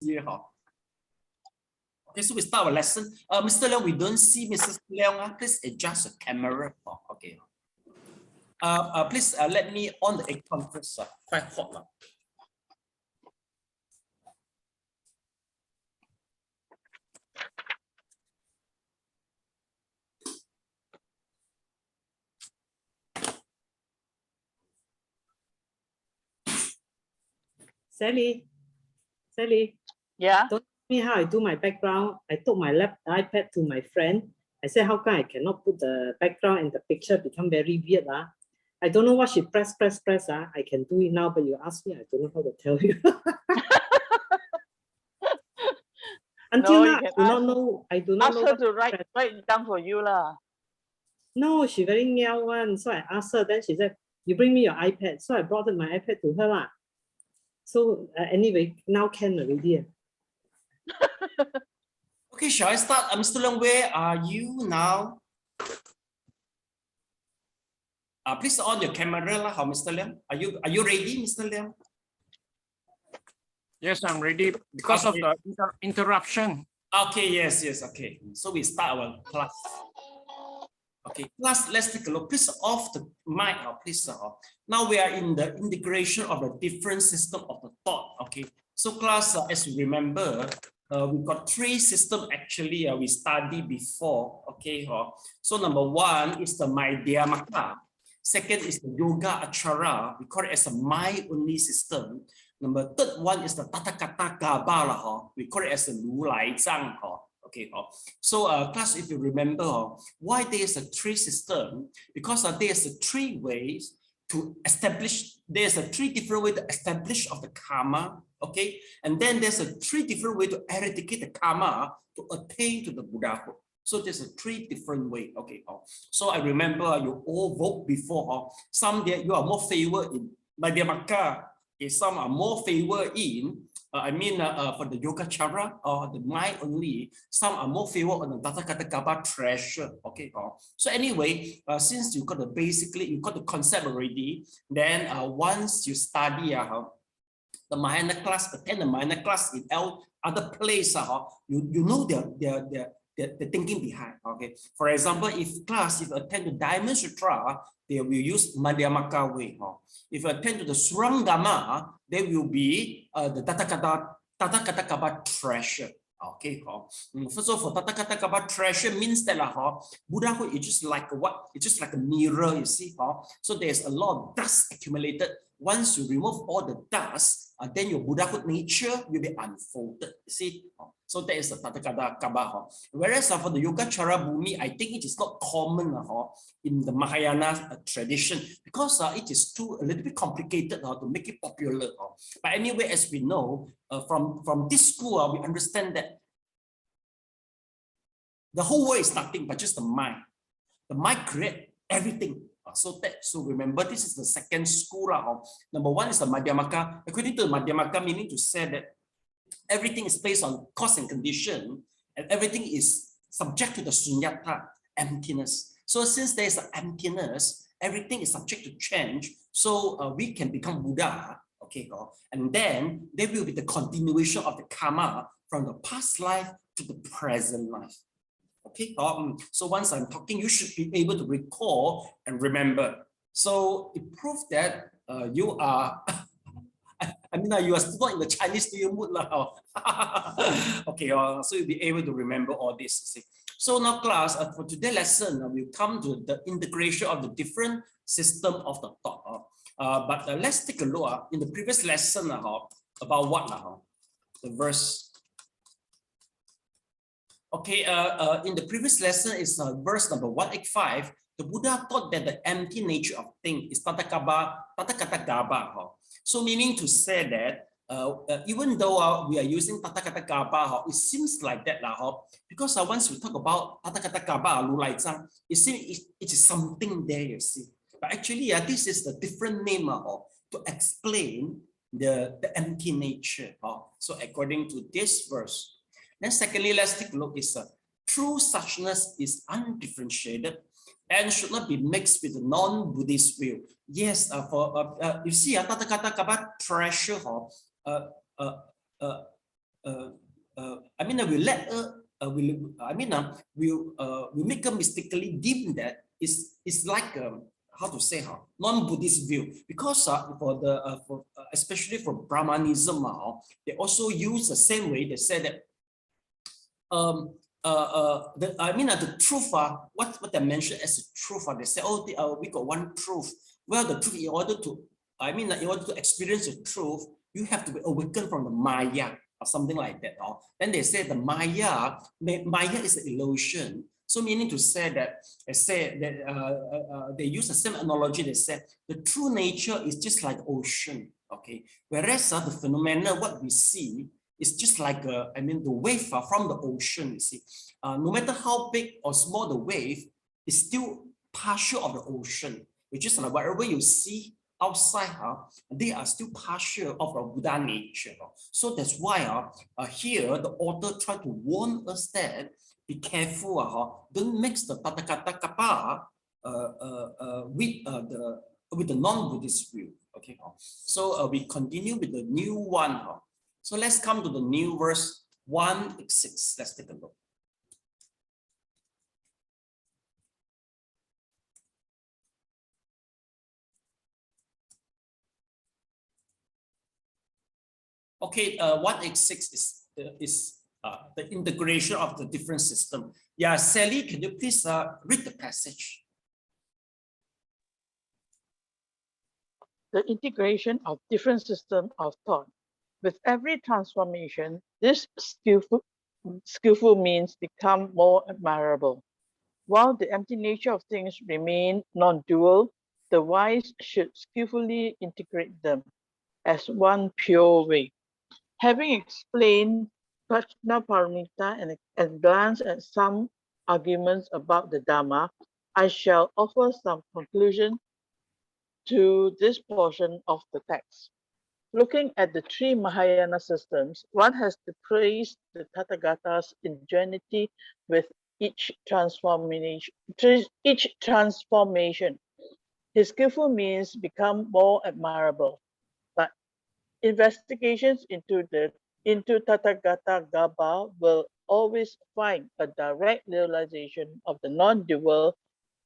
year. Okay, so we start our lesson. Mr. Leong, we don't see Mrs. Leong. Please adjust the camera. Okay. Please let me on the aircon first. Quite hot now. Sally. Yeah. Don't tell me how I do my background. I took my iPad to my friend. I said, how come I cannot put the background and the picture become very weird? I don't know what she press. I can do it now, but you ask me, I don't know how to tell you. Until now, I do not know. Ask her to write it down for you lah. No, she very meow one. So I asked her, then she said, you bring me your iPad. So I brought my iPad to her lah. So anyway, now can already. Okay, shall I start? Mr. Leong, where are you now? Please on your camera lah, Mr. Leong. Are you ready, Mr. Leong? Yes, I'm ready because of the interruption. Okay, yes, okay. So we start our class. Okay, class, let's take a look. Please off the mic, please. Now we are in the integration of the different system of the thought. Okay, so class, as you remember, we've got three systems actually we studied before. Okay, so number one is the Madhyamaka. Second is the Yoga Achara. We call it as a mind-only system. Number third one is the Tathagata Gaba. We call it as a Lu Lai Zhang. Okay, so class, if you remember why there is a three system, because there's three ways to establish, there's three different ways to establish of the karma, okay, and then there's three different ways to eradicate the karma to attain to the Buddhahood. So there's three different ways. Okay, so I remember you all vote before. Some there you are more favored in Madhyamaka. Okay, some are more favored in for the Yoga Chara or the mind only. Some are more favored on the Tathagata Gaba treasure. Okay, so anyway, since you got the you got the concept already, then once you study the Mahayana class, attend the Mahayana class in other place, you know the thinking behind. Okay, for example, if you attend the Diamond Sutra, they will use Madhyamaka way. If you attend to the Surangama, they will be the Tathagata Gaba treasure. Okay, so for Tathagata Gaba treasure means that Buddhahood is just like what? It's just like a mirror, you see. So there's a lot of dust accumulated. Once you remove all the dust, then your Buddhahood nature will be unfolded. You see, so that is the Tathagata Gaba. Whereas for the Yoga Chara Bhumi, I think it is not common in the Mahayana tradition because it is a little bit complicated to make it popular. But anyway, as we know from this school, we understand that the whole world is nothing but just the mind. The mind creates everything. So remember, this is the second school. Number one is the Madhyamaka. According to the Madhyamaka, meaning to say that everything is based on cause and condition, and everything is subject to the sunyata, emptiness. So since there is an emptiness, everything is subject to change. So we can become Buddha. Okay, and then there will be the continuation of the karma from the past life to the present life. Okay, so once I'm talking, you should be able to recall and remember. So it proves that you are, you are still in the Chinese New Year mood. Okay, so you'll be able to remember all this. See? So now class, for today's lesson, we'll come to the integration of the different system of the thought. But let's take a look in the previous lesson about what? The verse. Okay, in the previous lesson is verse number 185. The Buddha thought that the empty nature of things is Tathagata Gaba. So meaning to say that even though we are using Tathagata Gaba, it seems like that because once we talk about Tathagata Gaba, Lu Lai Zhang, it seems it is something there, you see. But actually, this is the different name to explain the empty nature. So according to this verse. Then secondly, let's take a look. True suchness is undifferentiated and should not be mixed with the non-Buddhist view. Yes, you see, Tathagata Gaba treasure, we let we make her mystically deem that it's like how to say non-Buddhist view, because especially for Brahmanism, they also use the same way. They say that the truth, what they mention as the truth, they say, oh, we got one truth. Well, the truth, in order to experience the truth, you have to be awakened from the Maya or something like that. Then they say the Maya is an illusion. So meaning to say that, they use the same analogy. They say the true nature is just like ocean, okay? Whereas the phenomena, what we see, is just like the wave from the ocean. You see, no matter how big or small the wave, it's still partial of the ocean. Which is like whatever you see outside, they are still partial of the Buddha nature. So that's why here the author tried to warn us that be careful, don't mix the Tathagata Kappa with the non-Buddhist view. Okay, so we continue with the new one. So let's come to the new verse 186. Let's take a look. Okay, 186 is the integration of the different system. Yeah, Sally, can you please read the passage? The integration of different systems of thought. With every transformation, this skillful means become more admirable. While the empty nature of things remain non-dual, the wise should skillfully integrate them as one pure way. Having explained Prajnaparamita and glanced at some arguments about the Dhamma, I shall offer some conclusion to this portion of the text. Looking at the three Mahayana systems, one has to praise the Tathagata's ingenuity with each transformation. His skillful means become more admirable, but investigations into Tathagata Gaba will always find a direct realization of the non-dual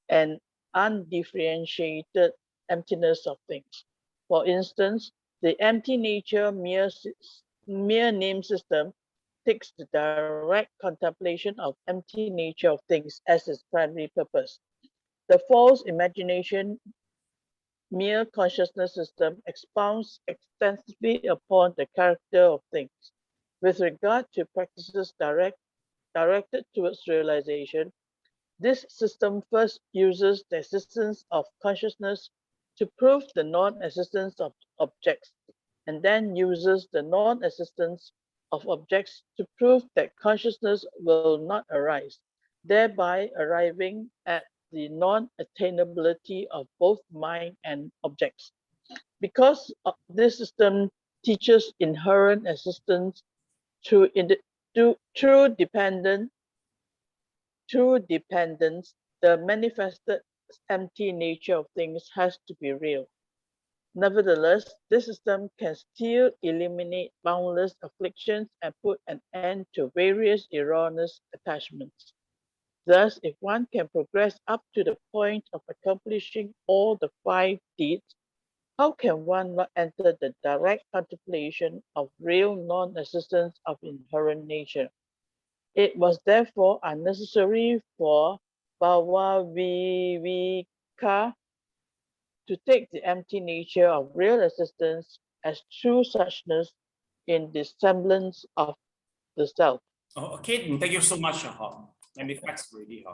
and undifferentiated emptiness of things. For instance, the empty nature mere name system takes the direct contemplation of empty nature of things as its primary purpose. The false imagination mere consciousness system expounds extensively upon the character of things. With regard to practices directed towards realization, this system first uses the existence of consciousness to prove the non-existence of objects, and then uses the non-existence of objects to prove that consciousness will not arise, thereby arriving at the non-attainability of both mind and objects. Because this system teaches inherent existence through dependence, the manifested empty nature of things has to be real. Nevertheless, this system can still eliminate boundless afflictions and put an end to various erroneous attachments. Thus, if one can progress up to the point of accomplishing all the 5 deeds, how can one not enter the direct contemplation of real non-existence of inherent nature? It was therefore unnecessary for Bhavaviveka to take the empty nature of real existence as true suchness in the semblance of the self. Okay, thank you so much. Let me fax already.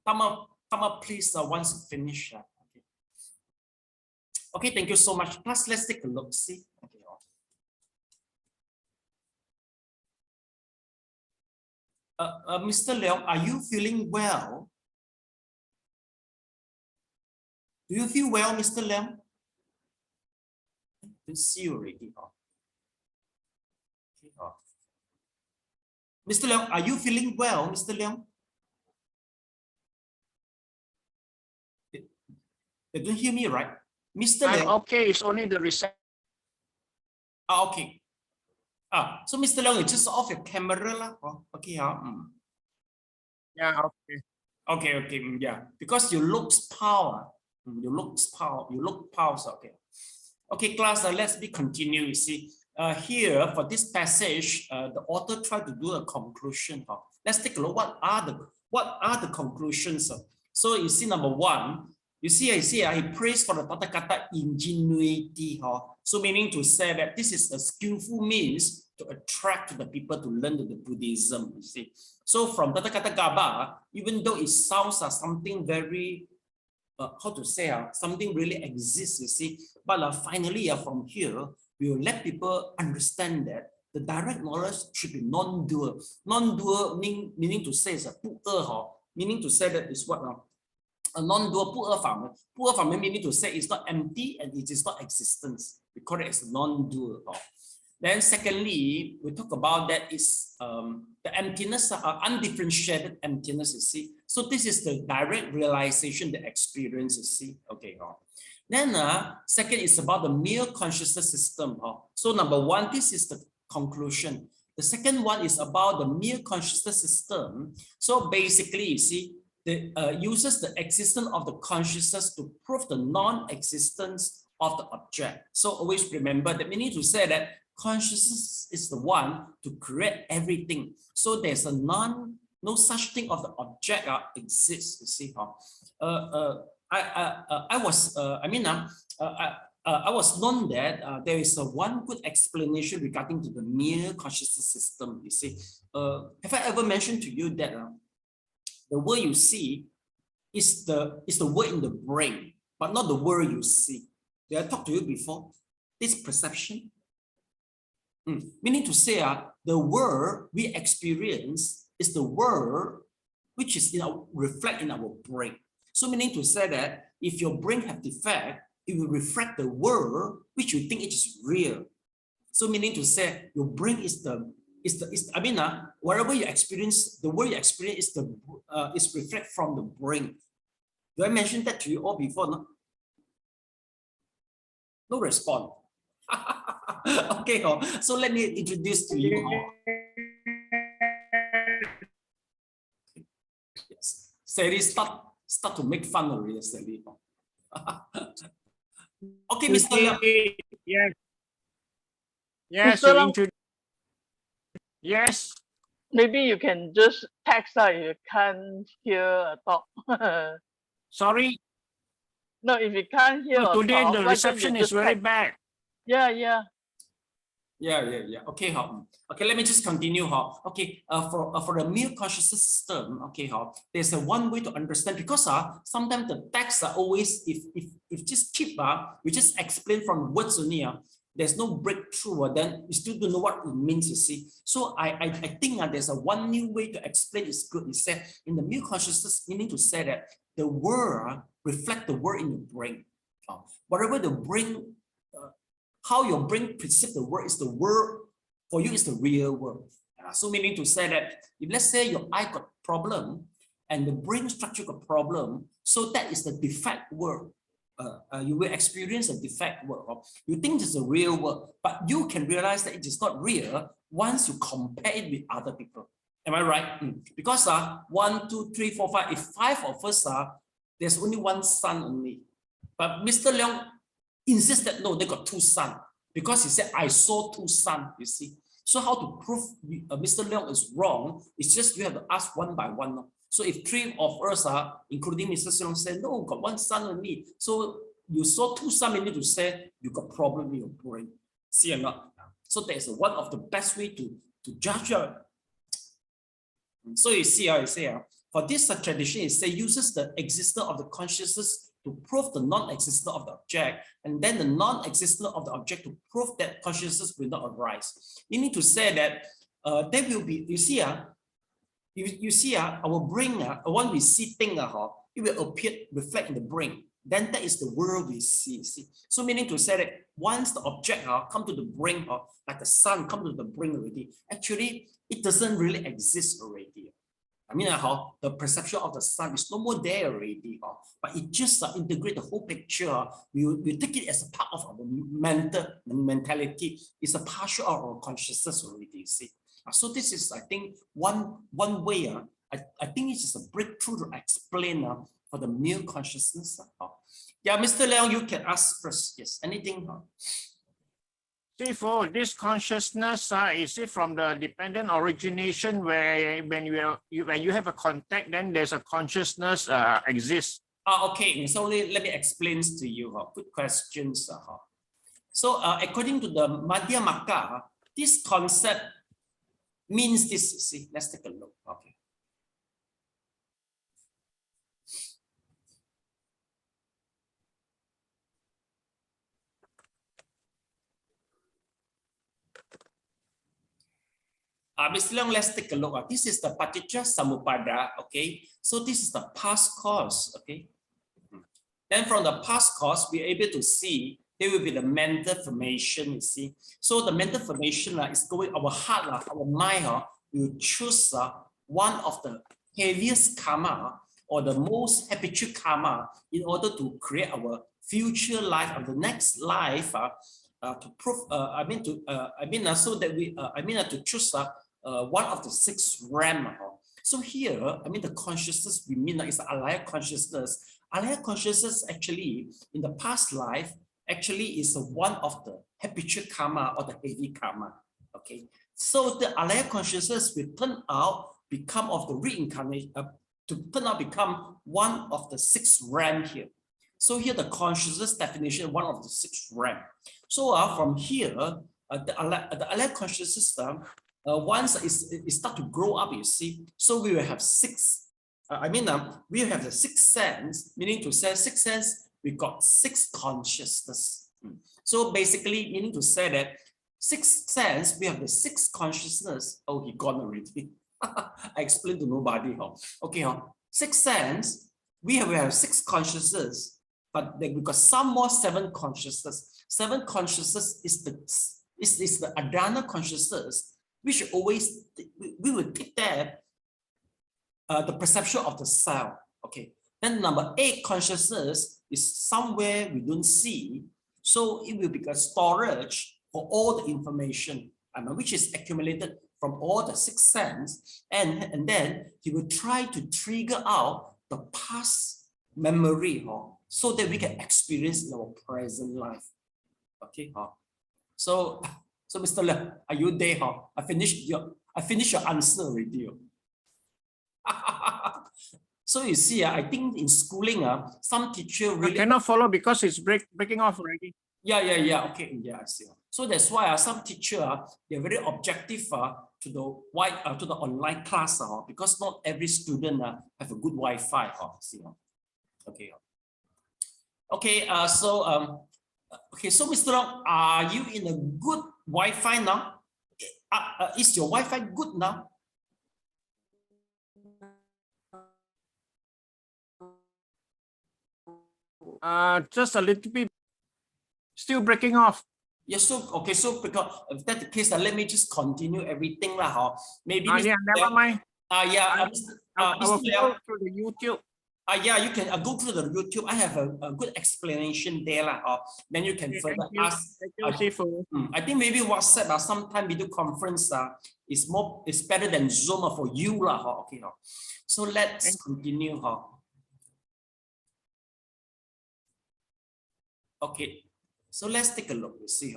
come up, please, once you finish. Okay. Okay, thank you so much. Plus, let's take a look. See. Okay. Mr. Leong, are you feeling well? Do you feel well, Mr. Leong? I can see you already. Okay. Mr. Leong, are you feeling well, Mr. Leong? You don't hear me, right? Mr. I'm Leong. okay. It's only the reception. Okay. So Mr. Leong, you just off your camera lah. Okay. Yeah, okay. Okay. Yeah. Because you look power. You look power. Okay. Okay, class. Let's be continue. You see, here for this passage, the author tried to do a conclusion. Let's take a look. What are the conclusions? So you see, number one. You see, he prays for the Tathagata ingenuity. So meaning to say that this is a skillful means to attract the people to learn the Buddhism. You see, so from Tathagata Gaba, even though it sounds something very, something really exists. You see, but finally, from here, we will let people understand that the direct knowledge should be non-dual. Non-dual meaning to say is meaning to say that is what. A non-dual 不二法门，不二法门 meaning to say it's not empty and it is not existence. We call it as non-dual. Then secondly, we talk about that is the emptiness, undifferentiated emptiness. You see, so this is the direct realization, the experience. You see, okay. Then second is about the mere consciousness system. So number one, this is the conclusion. The second one is about the mere consciousness system. So basically, you see. Uses the existence of the consciousness to prove the non-existence of the object. So always remember that we need to say that consciousness is the one to create everything. So there's no such thing of the object exists. You see, I was known that there is one good explanation regarding to the mere consciousness system. You see, have I ever mentioned to you that? The word you see is the word in the brain, but not the word you see. Did I talk to you before? This perception. Meaning to say, the word we experience is the word which is reflect in our brain. So meaning to say that if your brain have defect, it will reflect the word which you think it is real. So meaning to say your brain is whatever you experience, the word you experience is reflect from the brain. Do I mention that to you all before? No response. Okay, so let me introduce to you. Yes, Sally start to make fun already, Sally. Okay, Mr. Leong. Yes. Yes, Mr. you Leong, introduce. Yes. maybe you can just text if you can't hear a talk. Sorry. No, if you can't hear a Today talk, the why don't reception you is just very text? bad. Yeah. Yeah. Okay, okay, let me just continue. Okay, for the mere consciousness system, okay, there's one way to understand, because sometimes the texts are always, if just keep we just explain from words only, there's no breakthrough, then you still don't know what it means, you see. So I think there's one new way to explain is good. It said in the mere consciousness, meaning to say that the word reflect the word in your brain. Whatever the brain, how your brain perceives the word is the word, for you is the real word. So meaning to say that if let's say your eye got problem and the brain structure got problem, so that is the defect word. You will experience a defect word. You think it's a real word, but you can realize that it is not real once you compare it with other people. Am I right? Because 1, 2, 3, 4, 5. If 5 of us there's only one son only. But Mr. Leong insists that no, they got 2 sons, because he said I saw 2 sons. You see. So how to prove Mr. Leong is wrong? It's just you have to ask one by one. So if 3 of us including Mr. Leong, said no, got 1 son only. So you saw 2 sons, you need to say you got problem in your brain. See or not? So that's one of the best way to judge. So you see, for this tradition, it says uses the existence of the consciousness to prove the non-existence of the object, and then the non-existence of the object to prove that consciousness will not arise. Meaning to say that there will be, you see, our brain, when we see things, it will appear, reflect in the brain. Then that is the world we see. So meaning to say that once the object come to the brain, like the sun come to the brain already, actually it doesn't really exist already. I mean, the perception of the sun is no more there already, but it just integrate the whole picture. We take it as a part of our mentality. It's a partial of our consciousness already. You see, so this is, I think, one way. I think it is a breakthrough to explain for the mere consciousness. Yeah, Mr. Leong, you can ask first. Yes, anything? See, for this consciousness, is it from the dependent origination where when you have a contact, then there's a consciousness exists? Okay, so let me explain to you. Good questions. So according to the Madhyamaka, this concept means this. See, let's take a look. Okay. Mr. Leong, let's take a look. This is the Paticca Samuppada, okay? So this is the past cause, okay? Then from the past cause, we're able to see there will be the mental formation, you see. So the mental formation is going, our heart, our mind will choose one of the heaviest karma or the most habitual karma in order to create our future life or the next life to prove, so that we, to choose one of the 6 realms. So here, the consciousness we mean is alaya consciousness. Alaya consciousness actually in the past life actually is one of the habitual karma or the heavy karma. Okay, so the alaya consciousness will turn out become of the reincarnation become one of the 6 realms here. So here the consciousness definition one of the 6 realms. So from here the alaya consciousness system. Once it start to grow up, you see, so we will have 6. We have the 6th sense, meaning to say 6th sense, we got 6 consciousness. So basically, meaning to say that 6th sense, we have the 6 consciousness. Oh, he gone already. I explained to nobody. Okay, 6th sense, we have 6 consciousness, but then we got some more 7 consciousness. 7 consciousness is the Adana consciousness, which always, we will take that the perception of the self. Okay. Then number 8 consciousness is somewhere we don't see. So it will become storage for all the information, which is accumulated from all the 6 senses. And then he will try to trigger out the past memory so that we can experience in our present life. Okay. So Mr. Le, are you there? I finished your answer already. So you see, I think in schooling, some teacher really I cannot follow because it's breaking off already. Yeah. Okay, yeah, I see. So that's why some teacher they're very objective to the online class because not every student have a good Wi-Fi. See. Okay. Okay. So Mr. Long, are you in a good Wi-Fi now? Is your Wi-Fi good now? Just a little bit, still breaking off. Yeah, so okay, so because if that's the case, let me just continue everything maybe Yeah, never mind. I will go through the YouTube. Yeah, you can go through the YouTube. I have a good explanation there. Then you can further ask. I think maybe WhatsApp sometime video conference is better than Zoom for you. Okay. So let's continue. Okay. So let's take a look. You see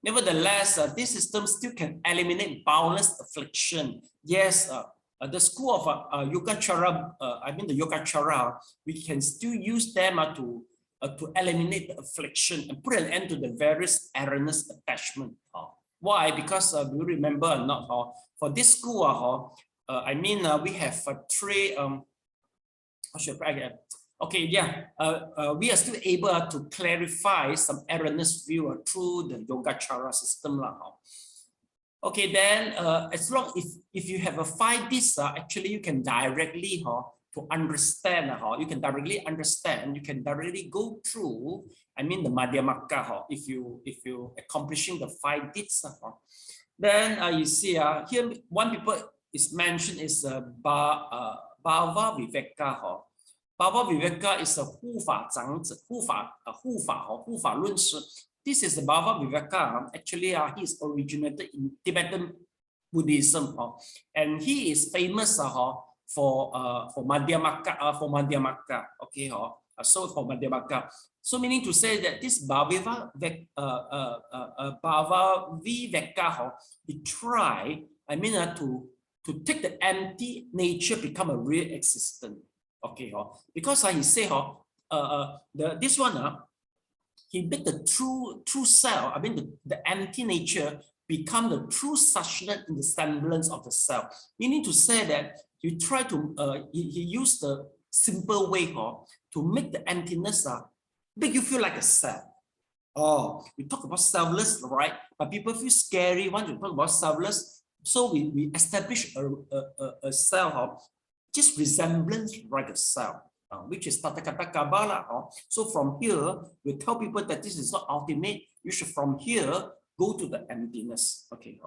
nevertheless, this system still can eliminate boundless affliction. Yes, the school of Yogacara, the Yogacara, we can still use them to eliminate the affliction and put an end to the various erroneous attachment. Why? Because you remember or not, for this school, I mean, we have three. How should I get? Okay, yeah. We are still able to clarify some erroneous view through the Yogacara system lah. Okay, then as long if you have a 5D, actually you can directly to understand you can directly understand, you can directly go through. I mean the Madhyamaka if you accomplishing the 5D. Then you see here one people is mentioned is Bhava Viveka. Bhava Viveka is a 护法长者, 护法论师. This is the Bhava Viveka. Actually, he is originated in Tibetan Buddhism, and he is famous for Madhyamaka. Okay, so for Madhyamaka. So meaning to say that this Bhava Viveka, he try, I mean, to take the empty nature become a real existence. Okay, because he say this one he make the true self, I mean the empty nature become the true sustenance in the semblance of the self. Meaning to say that you try to he used the simple way to make the emptiness make you feel like a self. Oh, we talk about selfless, right? But people feel scary when you talk about selfless. So we establish a self just resemblance like a self, which is Tathagata Kabbalah. So from here, we tell people that this is not ultimate. You should from here go to the emptiness. Okay.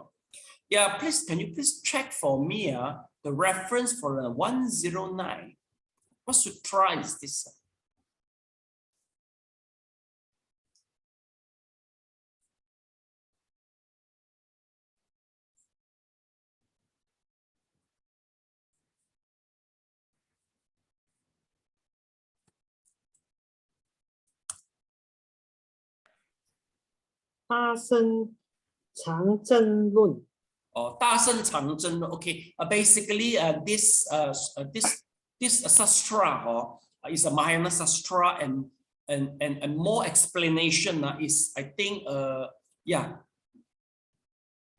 Yeah, please, can you please check for me the reference for 109? What sutra is this? Ta Sen Chang Zhen Lun. Ta Sen Chang Zhen Lun. Okay, basically this sastra is a Mahayana sastra, and more explanation is, I think, yeah.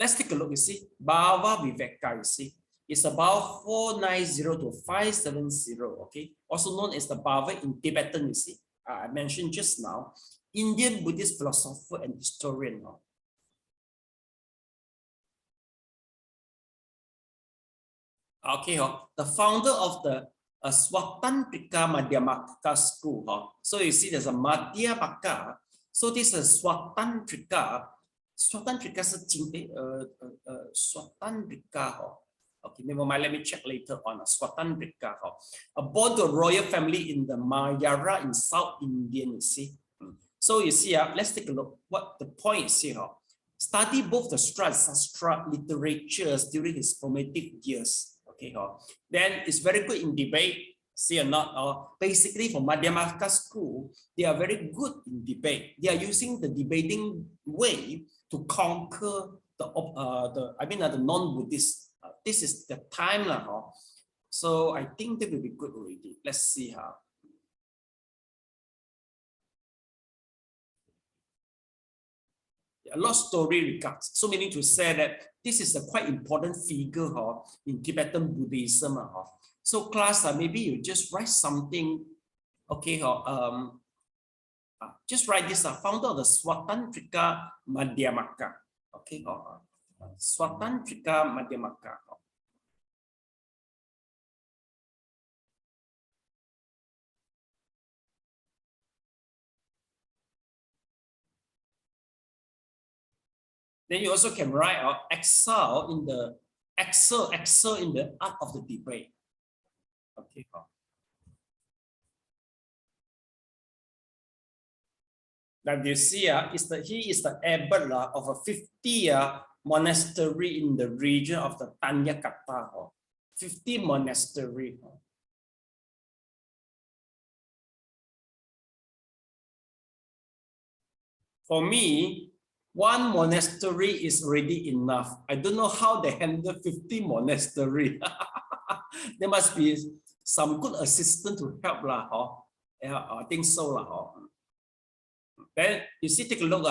Let's take a look. You see, Bhava Viveka. You see, it's about 490 to 570. Okay, also known as the Bhava in Tibetan. You see, I mentioned just now. Indian Buddhist philosopher and historian. Okay, the founder of the Swatantrika Madhyamaka school. So you see, there's a Madhyamaka. So this is Swatantrika. Swatantrika is Swatantrika. Okay, never mind. Let me check later on. Swatantrika. Born to a royal family in the Mayara in South India. You see. So you see, let's take a look what the point is here. Study both the sastra literatures during his formative years. Okay, then it's very good in debate. See or not? Basically, for Madhyamaka school, they are very good in debate. They are using the debating way to conquer the non-Buddhist. This is the time now. So I think that will be good already. Let's see how. A lot of story regards. So meaning to say that this is a quite important figure in Tibetan Buddhism. So class, maybe you just write something. Okay, just write this. Founder of the Swatantrika Madhyamaka. Okay, Swatantrika Madhyamaka. Then you also can write excel in the art of the debate. Okay. Now you see, he is the abbot of a 50 monastery in the region of the Tanyakata. 50 monastery. For me, one monastery is already enough. I don't know how they handle 50 monastery. There must be some good assistant to help lah. Yeah, I think so lah. Then you see, take a look.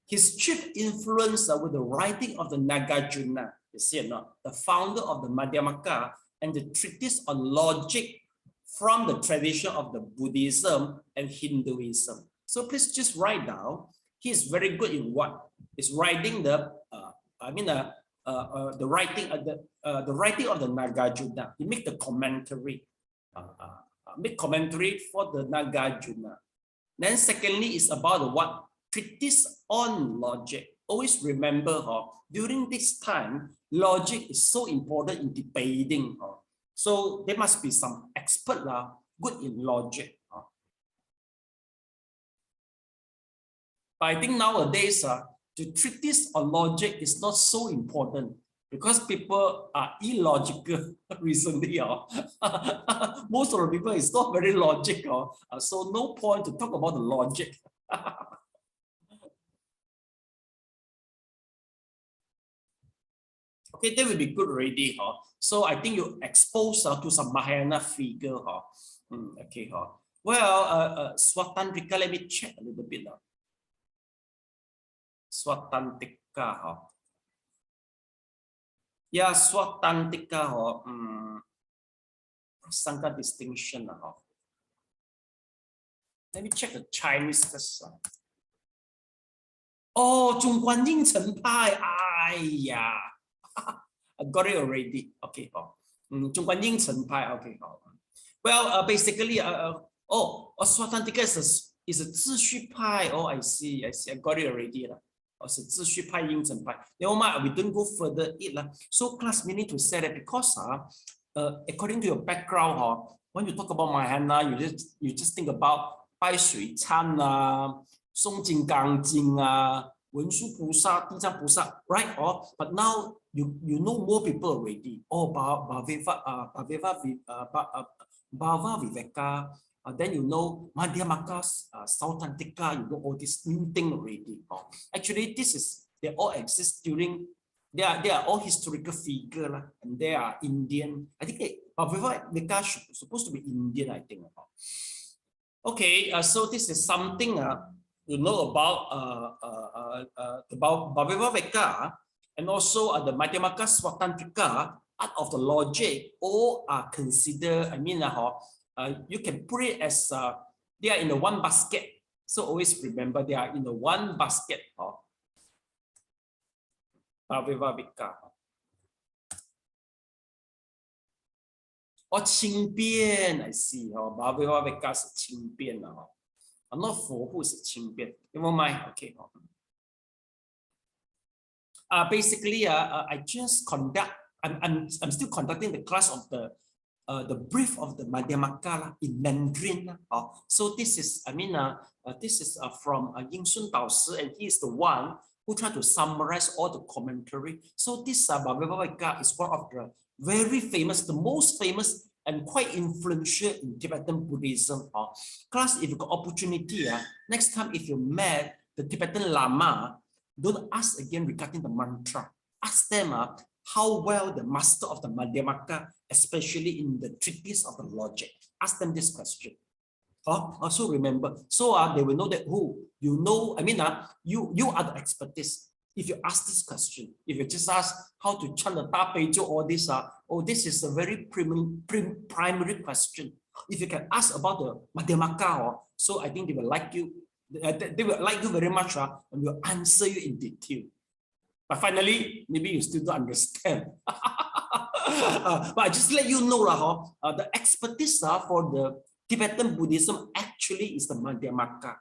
His chief influence with the writing of the Nagarjuna. You see or not? The founder of the Madhyamaka and the treatise on logic from the tradition of the Buddhism and Hinduism. So please just write down. He is very good in what is writing the the writing of the Nagarjuna. He make the commentary, make commentary for the Nagarjuna. Then secondly is about what treatise on logic. Always remember, during this time, logic is so important in debating. So there must be some expert good in logic. But I think nowadays, the treatise on logic is not so important because people are illogical recently. Most of the people is not very logical. So no point to talk about the logic. Okay, that will be good already. So I think you expose to some Mahayana figure. Okay. Well, Swatantrika, let me check a little bit. Swatantrika. Yeah, Swatantrika. Sangha distinction. Let me check the Chinese first. Oh, 中观应成派. I got it already. Okay. 中观应成派. Okay. Well, basically, Swatantrika is a 秩序派. Oh, I see. I got it already. It's a 秩序派, 应成派. Never mind, we don't go further it. So class, we need to say that because according to your background, when you talk about Mahayana, you just think about 拜水忏诵金刚经文殊菩萨、地藏菩萨, right? But now you know more people already. Bhava Viveka. Then you know Madhyamaka, Swatantrika, you know all this new thing already. Actually, they all exist during, they are all historical figures, and they are Indian. I think Bhava Viveka supposed to be Indian, I think. Okay, so this is something you know about Bhava Viveka, and also the Madhyamaka, Swatantrika, art of the logic, all are considered, you can put it as they are in the one basket. So always remember they are in the one basket. Bhava Viveka. Oh, 轻便, I see. Bhava Viveka is 轻便. I'm not for who is 轻便. Never mind. Okay. Basically, I just conduct. I'm still conducting the class of the brief of the Madhyamaka in Mandarin. So this is, this is from In順導師, and he is the one who tried to summarize all the commentary. So this Bhava Viveka is one of the very famous, the most famous and quite influential in Tibetan Buddhism. Class, if you got opportunity, next time if you met the Tibetan Lama, don't ask again regarding the mantra. Ask them how well the master of the Madhyamaka, especially in the treatise of the logic. Ask them this question. Also remember, so they will know that you are the expertise. If you ask this question, if you just ask how to chant the Da Pei all this, this is a very primary question. If you can ask about the Madhyamaka, so I think they will like you. They will like you very much, and will answer you in detail. But finally, maybe you still don't understand. But I just let you know, the expertise for the Tibetan Buddhism actually is the Madhyamaka.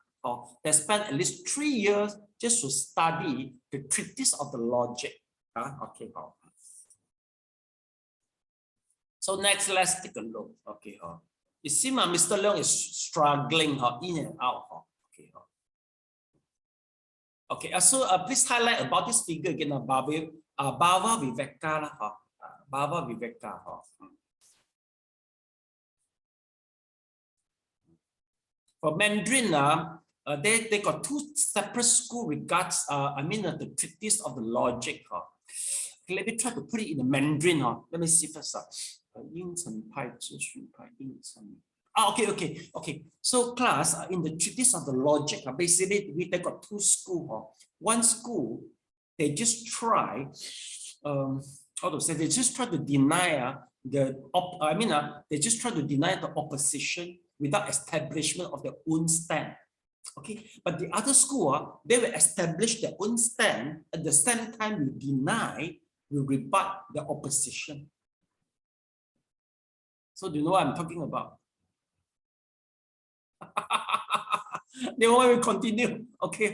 They spent at least 3 years just to study the treatise of the logic. Okay. So next, let's take a look. Okay. You see, Mr. Leong is struggling in and out. Okay. Okay. So please highlight about this figure again. Bhava Viveka. Bhava Viveka. For Mandarin, they got two separate school regards. The treatise of the logic. Okay, let me try to put it in the Mandarin. Let me see first. Okay. So class, in the treatise of the logic, basically they got two schools. One school, they just try how to say, they just try to deny they just try to deny the opposition without establishment of their own stand. Okay, but the other school, they will establish their own stand at the same time we deny, we rebut the opposition. So do you know what I'm talking about? They want to continue. Okay,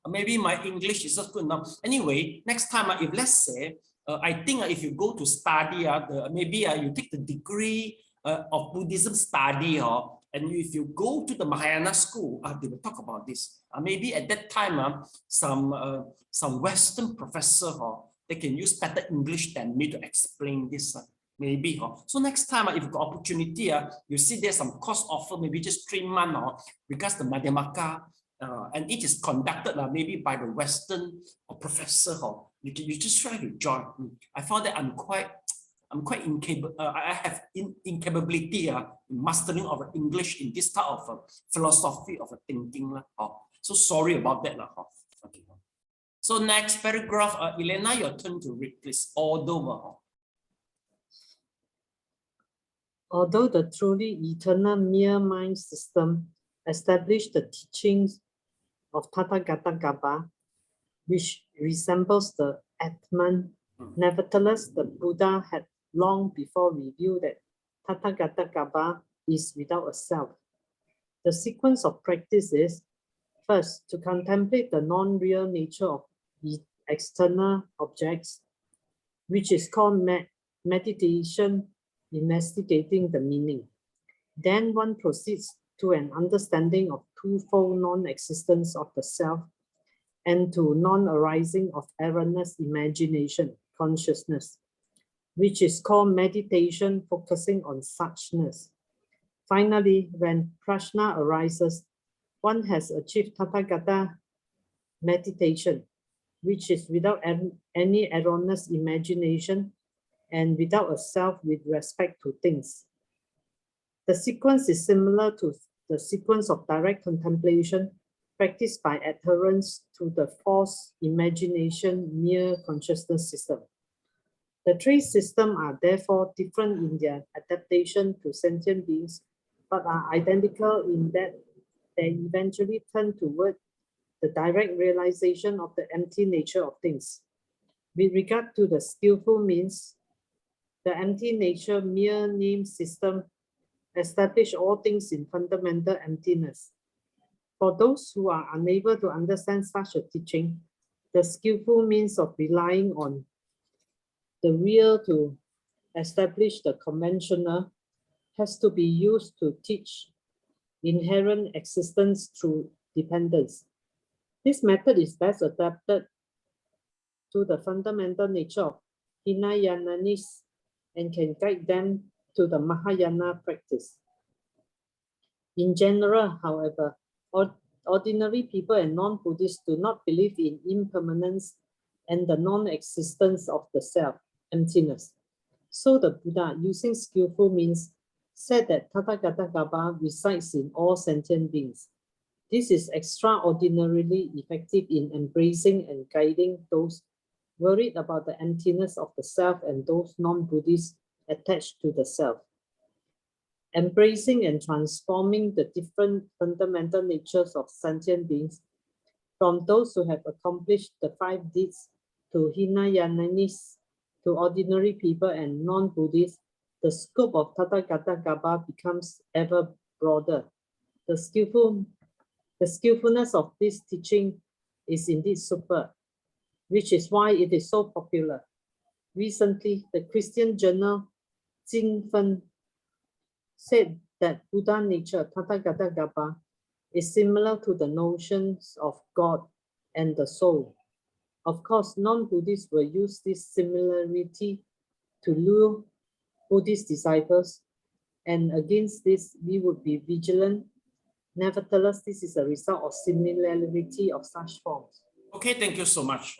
maybe my English is not good enough. Anyway, next time, if let's say, I think if you go to study, maybe you take the degree of Buddhism study, and if you go to the Mahayana school, they will talk about this. Maybe at that time, some Western professor, they can use better English than me to explain this. Maybe. So next time, if you got opportunity, you see there's some course offer, maybe just 3 months, because the Madhyamaka, and it is conducted maybe by the Western professor. You just try to join. I found that I'm quite incapable. I have incapability in mastering of English in this type of philosophy of thinking. So sorry about that. Okay. So next paragraph, Elena, your turn to read, please. Although the truly eternal mere mind system established the teachings of Tathagata Gaba, which resembles the Atman, nevertheless, the Buddha had long before revealed that Tathagata Gaba is without a self. The sequence of practice is, first, to contemplate the non-real nature of external objects, which is called meditation, investigating the meaning. Then one proceeds to an understanding of twofold non-existence of the self and to non-arising of erroneous imagination, consciousness, which is called meditation focusing on suchness. Finally, when prajna arises, one has achieved Tathagata meditation, which is without any erroneous imagination and without a self with respect to things. The sequence is similar to the sequence of direct contemplation practiced by adherents to the false imagination mere consciousness system. The three systems are therefore different in their adaptation to sentient beings, but are identical in that they eventually turn toward the direct realization of the empty nature of things. With regard to the skillful means, the empty nature mere name system establish all things in fundamental emptiness. For those who are unable to understand such a teaching, the skillful means of relying on the real to establish the conventional has to be used to teach inherent existence through dependence. This method is best adapted to the fundamental nature of Hinayananis and can guide them to the Mahayana practice. In general, however, ordinary people and non-Buddhists do not believe in impermanence and the non-existence of the self, emptiness. So the Buddha, using skillful means, said that Tathagata Gaba resides in all sentient beings. This is extraordinarily effective in embracing and guiding those worried about the emptiness of the self and those non-Buddhists attached to the self. Embracing and transforming the different fundamental natures of sentient beings, from those who have accomplished the 5 deeds to Hinayananis, to ordinary people and non-Buddhists, the scope of Tathagata Gaba becomes ever broader. The skillfulness of this teaching is indeed superb, which is why it is so popular. Recently, the Christian journal Jingfen said that Buddha nature, Tathagata Gaba, is similar to the notions of God and the soul. Of course, non-Buddhists will use this similarity to lure Buddhist disciples, and against this, we would be vigilant. Nevertheless, this is a result of similarity of such forms. Okay, thank you so much.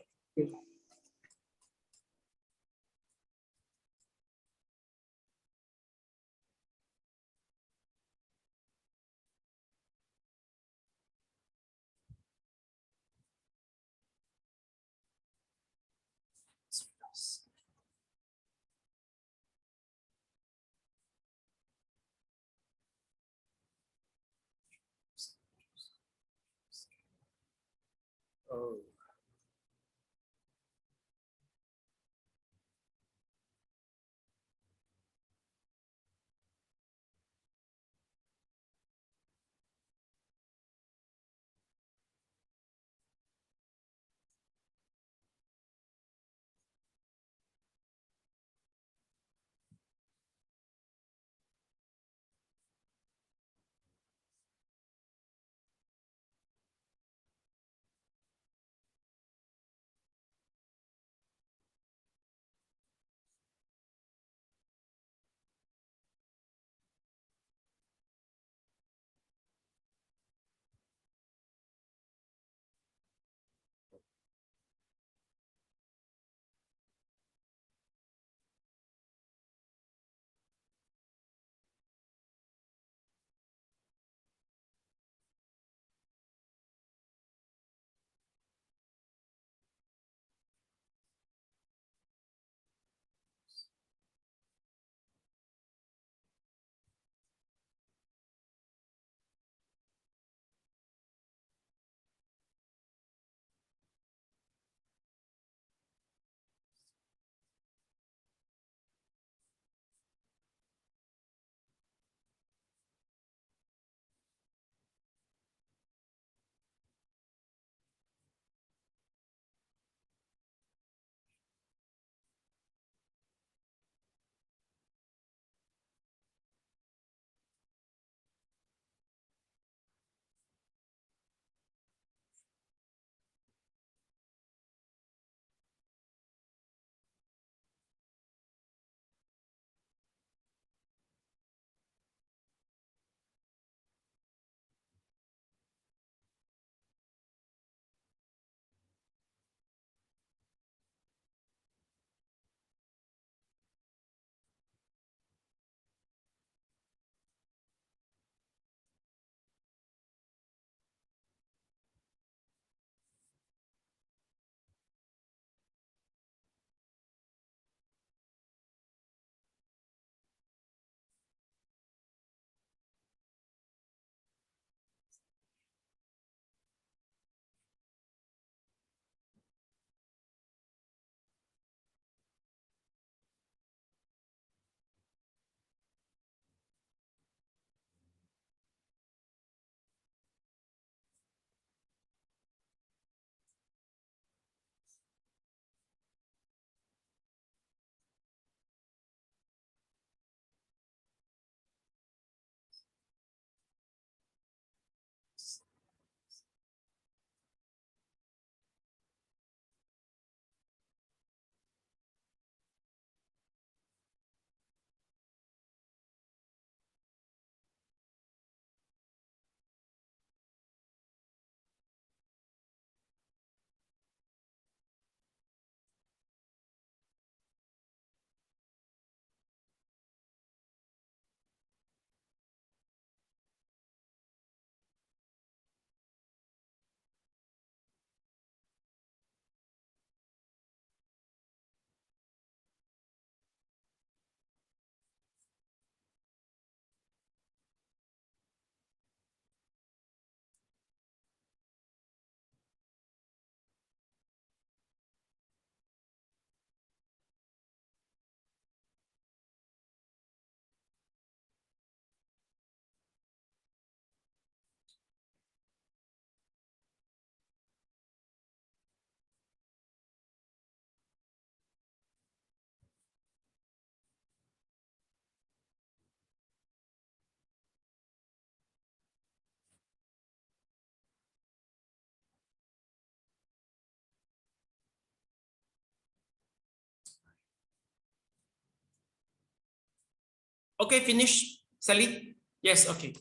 Okay, finish, Sally? Yes, okay.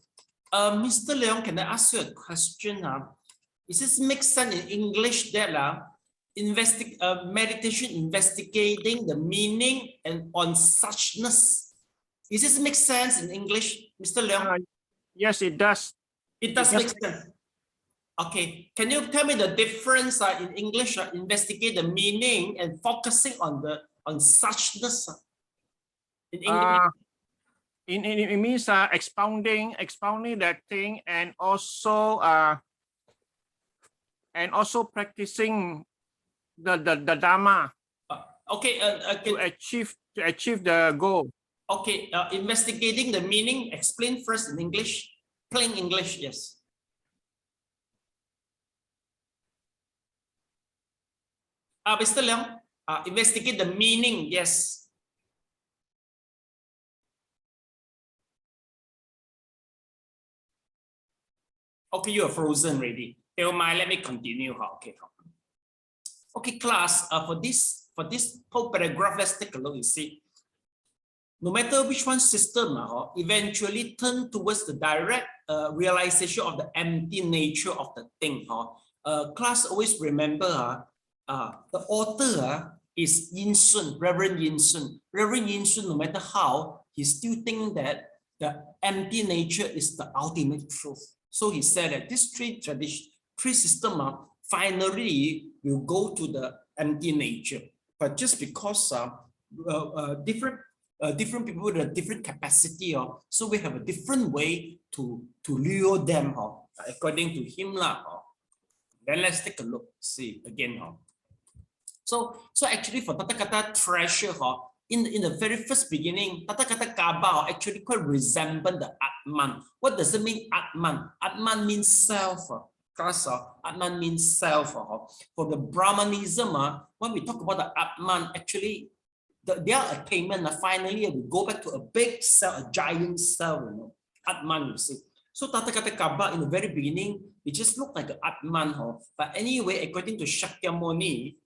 Mr. Leong, can I ask you a question? Is this make sense in English that meditation investigating the meaning and on suchness? Is this make sense in English, Mr. Leong? Yes, it does. It does make sense. Okay, can you tell me the difference in English? Investigate the meaning and focusing on suchness. In English, it means expounding that thing, and also practicing the Dharma. Okay, to achieve the goal. Okay, investigating the meaning. Explain first in English, plain English. Yes. Mr. Leong, investigate the meaning. Yes. Okay, you are frozen already. Never mind, let me continue. Okay. Okay, class. For this whole paragraph, let's take a look. You see, no matter which one system, eventually turn towards the direct realization of the empty nature of the thing. Class always remember. The author is Yin Sun, Reverend Yin Sun. Reverend Yin Sun, no matter how, he still thinks that the empty nature is the ultimate truth. So he said that this three systems finally will go to the empty nature. But just because different people with a different capacity, so we have a different way to lure them, according to him. Then let's take a look, see again. So actually for Tathagata treasure, in the very first beginning, Tathagata Kaba actually quite resemble the Atman. What does it mean, Atman? Atman means self. Atman means self. For the Brahmanism, when we talk about the Atman, actually their attainment, finally we go back to a big self, a giant self, Atman, you see. So Tathagata Kaba in the very beginning, it just looked like an Atman. But anyway, according to Shakyamuni,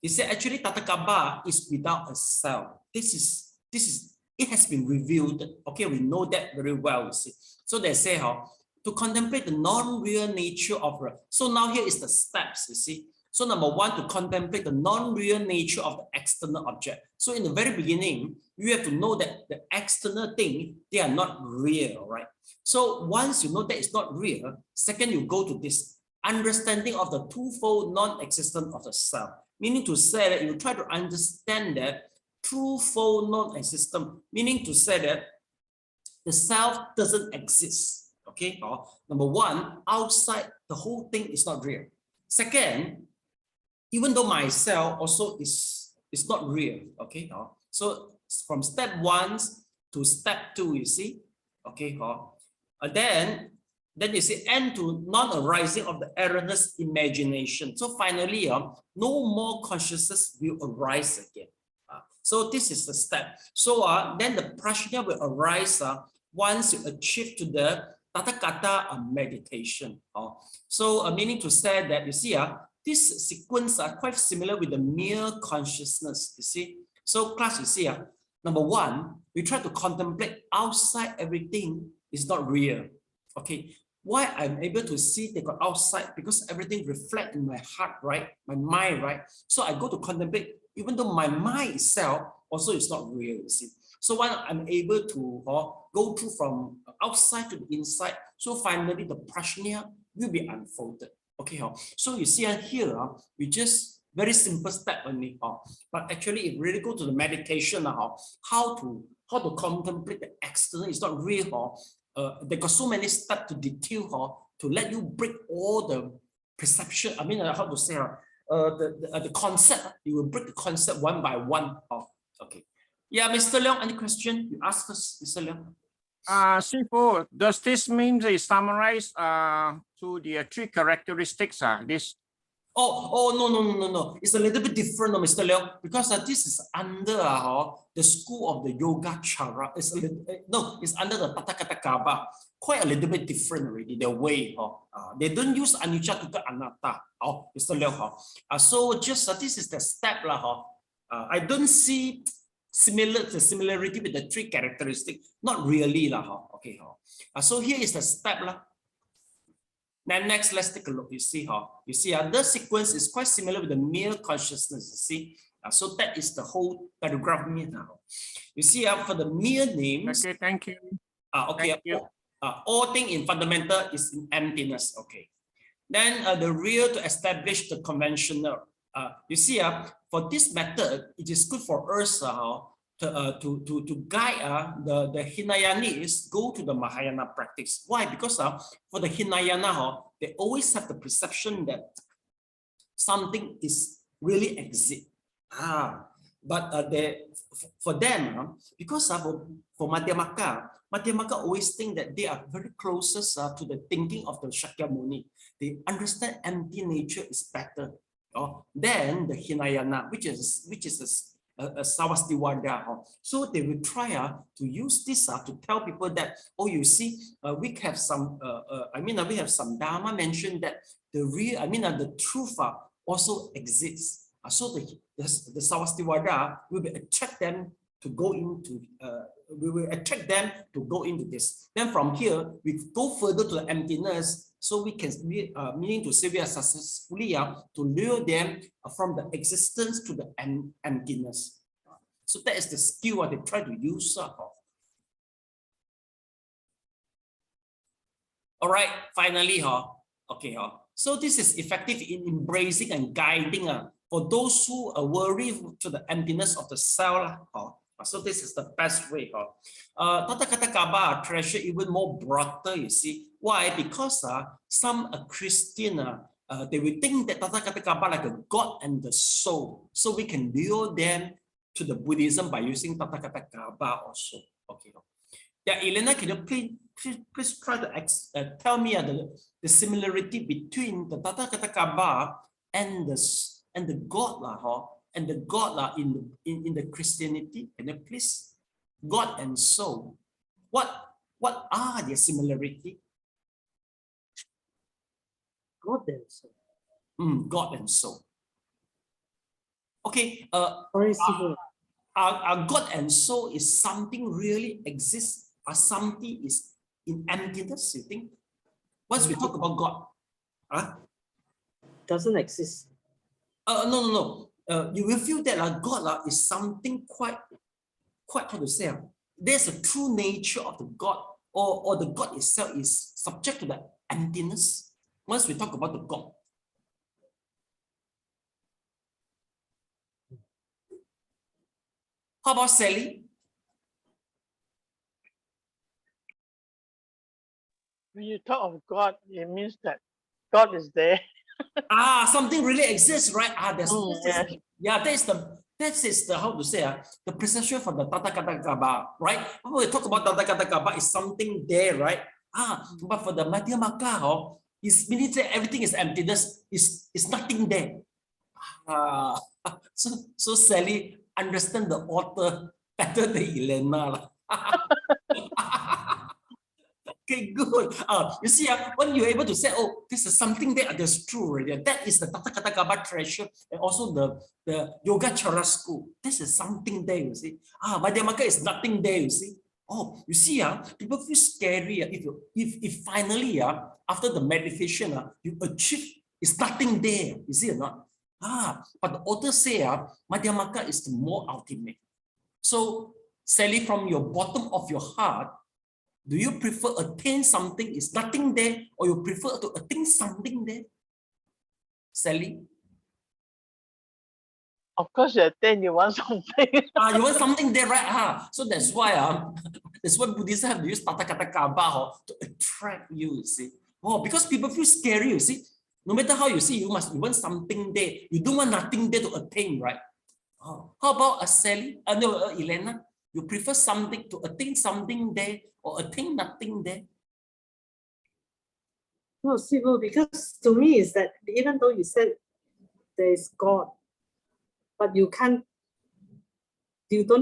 he said actually Tathagata is without a self. This is it has been revealed. Okay, we know that very well. You see. So they say to contemplate the non-real nature of. So now here is the steps. You see. So number one, to contemplate the non-real nature of the external object. So in the very beginning, you have to know that the external thing, they are not real, right? So once you know that it's not real, second, you go to this understanding of the twofold non-existence of the self. Meaning to say that you try to understand that twofold non-existence, meaning to say that the self doesn't exist. Okay, number one, outside the whole thing is not real. Second, even though myself also is not real. Okay, so from step one to step two, you see. Okay, then you see, and to non-arising of the erroneous imagination. So finally, no more consciousness will arise again. So this is the step. So then the prajna will arise once you achieve to the Tathagata meditation. So meaning to say that, you see, this sequence are quite similar with the mere consciousness, you see. So class, you see, number one, we try to contemplate outside everything is not real. Okay, why I'm able to see the outside? Because everything reflects in my heart, right? My mind, right? So I go to contemplate, even though my mind itself also is not real, you see. So when I'm able to go through from outside to the inside, so finally the prajna will be unfolded. Okay, so you see here, we just very simple step only. But actually, if really go to the meditation, how to contemplate the external is not real. They got so many steps to detail to let you break all the perception. I mean, how to say the concept. You will break the concept one by one. Okay. Yeah, Mr. Leong, any question? You ask us, Mr. Leong. Sifu, does this mean they summarize to the three characteristics? This. No. It's a little bit different, Mr. Leong, because this is under the school of the Yogacara. It's under the Tathagata Kaba. Quite a little bit different already, the way. They don't use anicca dukkha anatta. Mr. Leong. So just this is the step. I don't see similar, the similarity with the three characteristics, not really lah. Okay, so here is the step lah. Then next, let's take a look. You see, the sequence is quite similar with the mere consciousness. You see, so that is the whole paragraph now. You see, for the mere names. Okay, thank you. Okay. Thank you. All thing in fundamental is in emptiness. Okay. Then the real to establish the conventional. You see, for this method, it is good for us to guide the Hinayanis go to the Mahayana practice. Why? Because for the Hinayana, they always have the perception that something is really exist. But for them, because for Madhyamaka always think that they are very closest to the thinking of the Shakyamuni. They understand empty nature is better than the Hinayana, which is a Savastivada. So they will try to use this to tell people that, oh, you see, we have some, we have some Dharma mentioned that the real, the truth also exists. So the Savastivada will attract them to go into, we will attract them to go into this. Then from here, we go further to the emptiness. So we can, meaning to say we are successfully to lure them from the existence to the emptiness. So that is the skill they try to use. All right, finally, okay, so this is effective in embracing and guiding for those who are worried to the emptiness of the self. So this is the best way. Tathagata Kaba treasure even more broader, you see. Why? Because some Christian, they will think that Tathagata Kaba like a God and the soul. So we can lure them to the Buddhism by using Tathagata Kaba also. Okay. Yeah, Elena, can you please try to tell me the similarity between the Tathagata Kaba and the God and the God in the Christianity? Can you please? God and soul. What are their similarity? God and soul. God and soul. Okay. God and soul is something really exists, or something is in emptiness, you think? Once we talk about God, doesn't exist. No. You will feel that God is something quite how to say. There's a true nature of the God, or the God itself is subject to the emptiness. Once we talk about the God. How about Sally? When you talk of God, it means that God is there. Something really exists, right? Yes. That is the how to say the perception for the Tathagata Kaba, right? When we talk about Tathagata Kaba, is something there, right? But for the Madhyamaka, is meaning that everything is emptiness, is nothing there. So Sally understand the author better than Elena. Okay, good. You see, when you're able to say, oh, this is something that's true already. That is the Tathagata Kaba treasure, and also the Yogacara school. This is something there, you see. Madhyamaka is nothing there, you see. Oh, you see, people feel scary if finally, after the meditation, you achieve, it's nothing there, you see or not? But the author say, Madhyamaka is the more ultimate. So, Sally, from your bottom of your heart, do you prefer attain something is nothing there, or you prefer to attain something there? Sally? Of course, you attain, you want something. You want something there, right? So that's why Buddhists have to use Tathagata Kaba to attract you see. Because people feel scary, you see. No matter how you see, you want something there. You don't want nothing there to attain, right? How about Sally? Elena? You prefer something to attain something there or attain nothing there? No, Sivu, because to me is that even though you said there is God, but you don't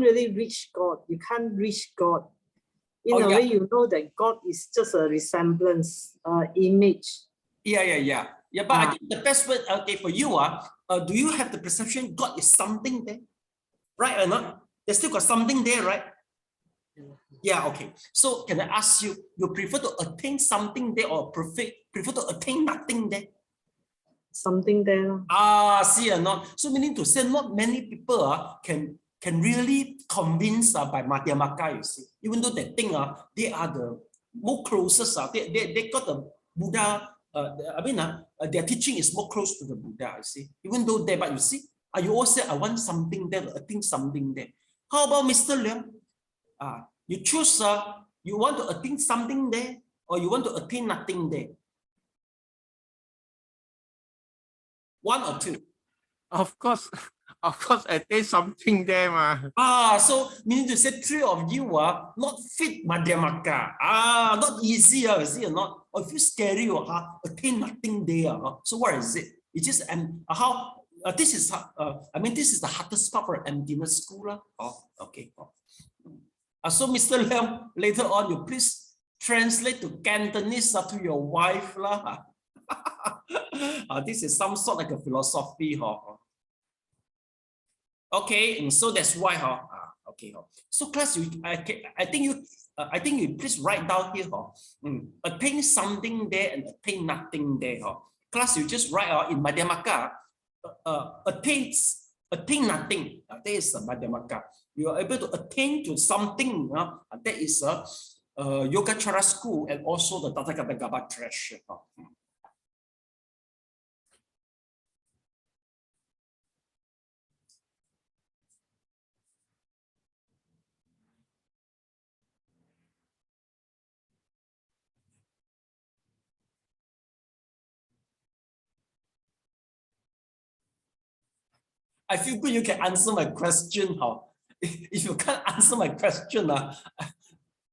really reach God. You can't reach God. In a way, you know that God is just a resemblance, image. Yeah. But I think the best way, okay, for you, do you have the perception God is something there? Right or not? They still got something there, right? Yeah, okay. So can I ask you, you prefer to attain something there or prefer to attain nothing there? Something there. See or not? So meaning to say not many people can really convince by Madhyamaka, you see. Even though they think they are the more closest, they got the Buddha, their teaching is more close to the Buddha, you see. Even though they, but you see, you all say, I want something there, I think something there. How about Mr. Liang? You choose, you want to attain something there, or you want to attain nothing there? One or two? Of course, attain something there, ma. So meaning to say three of you are not fit Madhyamaka. Not easy, you see or not? Or if you scary, attain nothing there. So what is it? It's just how this is this is the hardest part for emptiness school. Okay. So Mr. Leong, later on, you please translate to Cantonese to your wife. This is some sort like a philosophy. Okay, and so that's why. Okay. So class, I think you please write down here. Attain something there and attain nothing there. Class, you just write in Madhyamaka. Attain nothing. That is Madhyamaka. You are able to attain to something. That is Yogacara school and also the Tathagata Gaba tradition. I feel good you can answer my question. If you can't answer my question,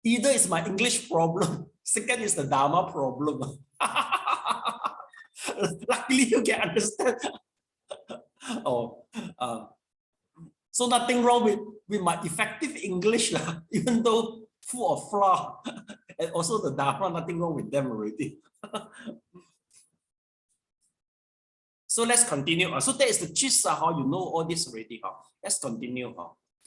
either it's my English problem, second is the Dharma problem. Luckily, you can understand. So nothing wrong with my effective English, even though full of flaw. And also the Dharma, nothing wrong with them already. So let's continue. So that is the gist, how you know all this already. Let's continue.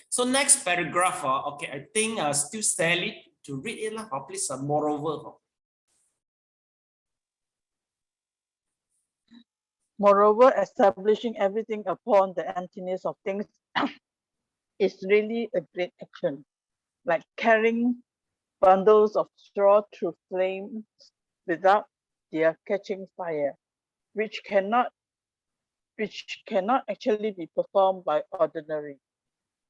So next paragraph, okay, I think still Sally to read it. Please, moreover. Moreover, establishing everything upon the emptiness of things is really a great action, like carrying bundles of straw through flames without their catching fire, which cannot actually be performed by ordinary.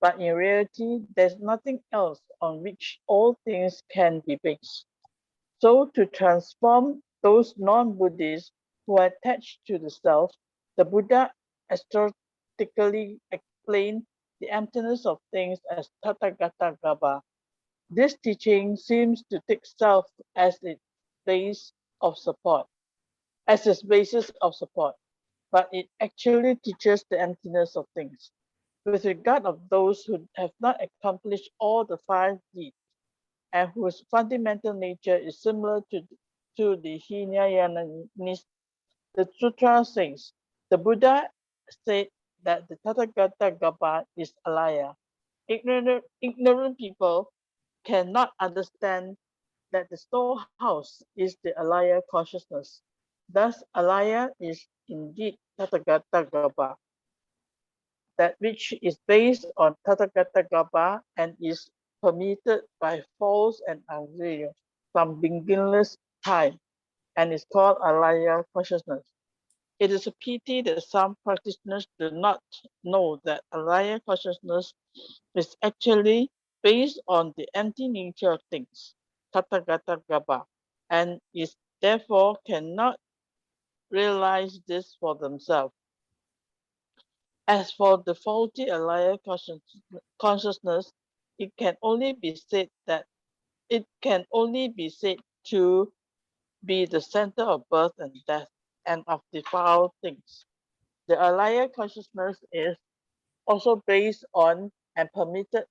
But in reality, there's nothing else on which all things can be based. So to transform those non-Buddhists who are attached to the self, the Buddha aesthetically explained the emptiness of things as Tathagata Gaba. This teaching seems to take self as its base of support, but it actually teaches the emptiness of things. With regard of those who have not accomplished all the 5 deeds and whose fundamental nature is similar to the Hinayanists, the Sutra says, the Buddha said that the Tathagata Gaba is alaya. Ignorant people cannot understand that the storehouse is the alaya consciousness. Thus, alaya is indeed Tathagata Gaba, that which is based on Tathagata Gaba and is permitted by false and unreal from beginningless time, and is called alaya consciousness. It is a pity that some practitioners do not know that alaya consciousness is actually based on the empty nature of things, Tathagata Gaba, and is therefore cannot realize this for themselves. As for the faulty alaya consciousness, it can only be said to be the center of birth and death and of defiled things. The alaya consciousness is also based on and permitted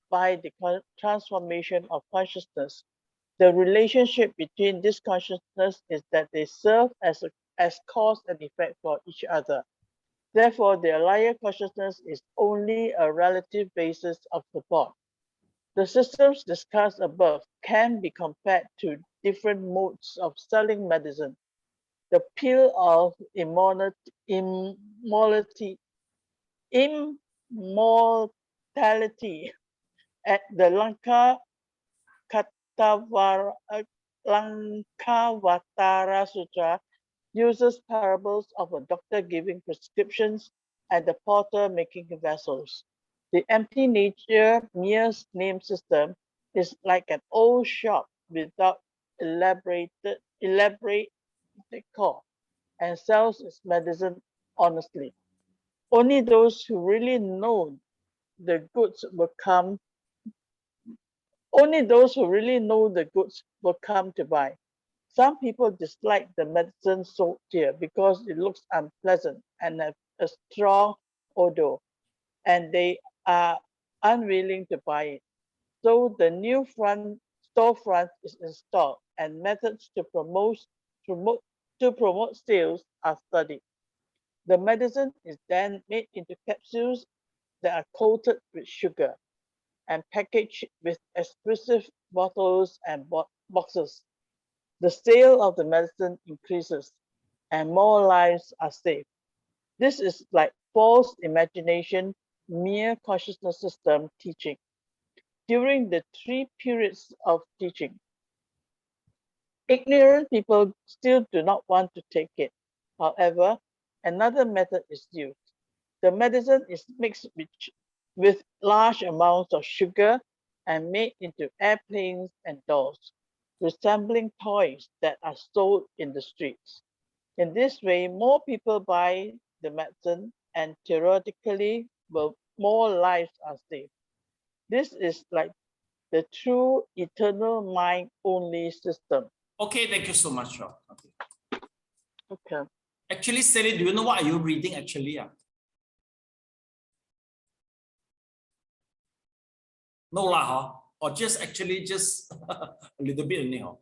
by the transformation of consciousness. The relationship between this consciousness is that they serve as cause and effect for each other. Therefore, the alaya consciousness is only a relative basis of support. The systems discussed above can be compared to different modes of selling medicine. The pill of immortality at the Lankavatara Sutra uses parables of a doctor giving prescriptions and the potter making vessels. The empty nature mere name system is like an old shop without elaborate decor and sells its medicine honestly. Only those who really know the goods will come. Only those who really know the goods will come to buy. Some people dislike the medicine sold here because it looks unpleasant and has a strong odor, and they are unwilling to buy it. So the new storefront is installed, and methods to promote sales are studied. The medicine is then made into capsules that are coated with sugar and packaged with expensive bottles and boxes. The sale of the medicine increases and more lives are saved. This is like false imagination, mere consciousness system teaching. During the 3 periods of teaching, ignorant people still do not want to take it. However, another method is used. The medicine is mixed with large amounts of sugar and made into airplanes and dolls, resembling toys that are sold in the streets. In this way, more people buy the medicine and theoretically more lives are saved. This is like the true eternal mind only system. Okay, thank you so much. Okay. Okay. Actually, Sally, do you know what are you reading actually? No lah, huh? Or just actually just a little bit only, huh?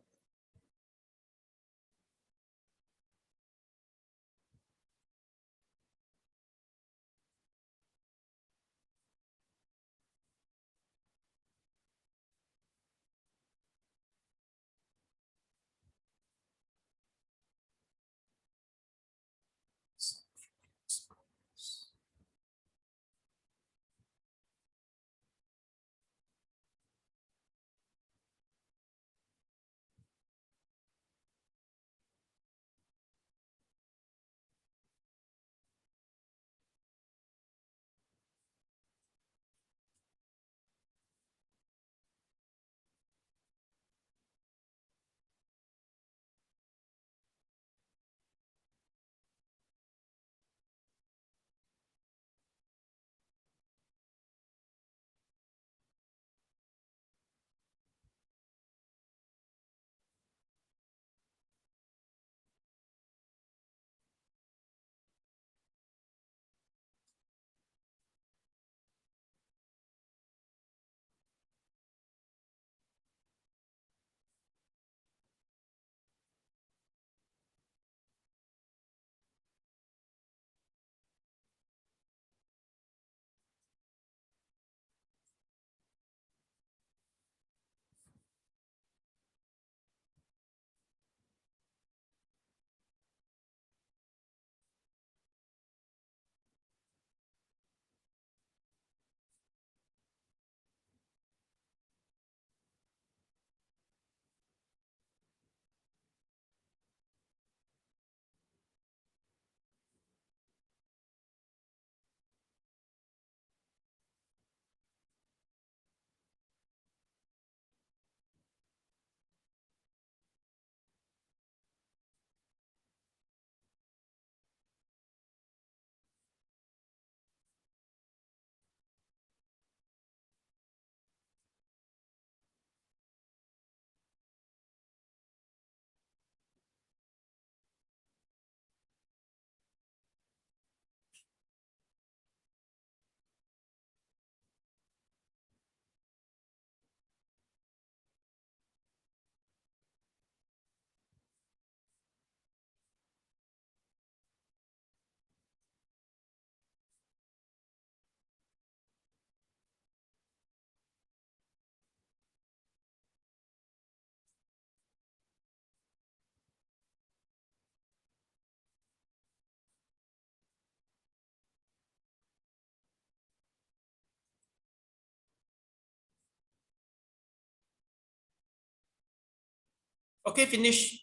Okay, finish.